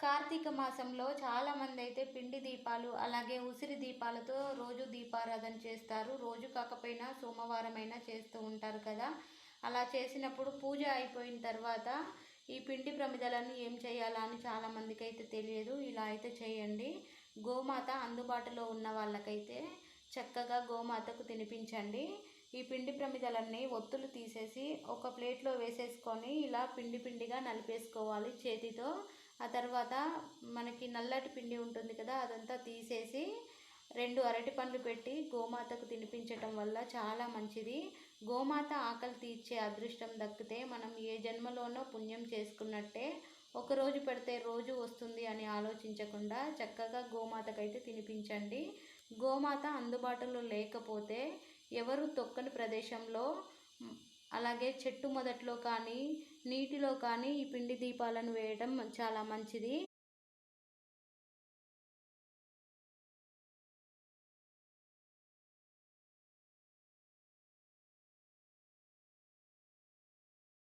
కార్తీక మాసంలో చాలామంది అయితే పిండి దీపాలు అలాగే ఉసిరి దీపాలతో రోజు దీపారాధన చేస్తారు. రోజు కాకపోయినా సోమవారమైనా చేస్తూ ఉంటారు కదా. అలా చేసినప్పుడు పూజ అయిపోయిన తర్వాత ఈ పిండి ప్రమిదలను ఏం చేయాలా అని చాలామందికి అయితే తెలియదు. ఇలా అయితే చేయండి. గోమాత అందుబాటులో ఉన్న వాళ్ళకైతే చక్కగా గోమాతకు తినిపించండి. ఈ పిండి ప్రమిదలన్నీ ఒత్తులు తీసేసి ఒక ప్లేట్లో వేసేసుకొని ఇలా పిండి పిండిగా నలిపేసుకోవాలి చేతితో. ఆ తర్వాత మనకి నల్లటి పిండి ఉంటుంది కదా, అదంతా తీసేసి 2 అరటి పండ్లు పెట్టి గోమాతకు తినిపించటం వల్ల చాలా మంచిది. గోమాత ఆకలి తీర్చే అదృష్టం దక్కితే మనం ఏ జన్మలోనో పుణ్యం చేసుకున్నట్టే. ఒకరోజు పెడితే రోజు వస్తుంది అని ఆలోచించకుండా చక్కగా గోమాతకైతే తినిపించండి. గోమాత అందుబాటులో లేకపోతే ఎవరు తొక్కని ప్రదేశంలో అలాగే చెట్టు మొదట్లో కానీ నీటిలో కానీ ఈ పిండి దీపాలను వేయడం చాలా మంచిది.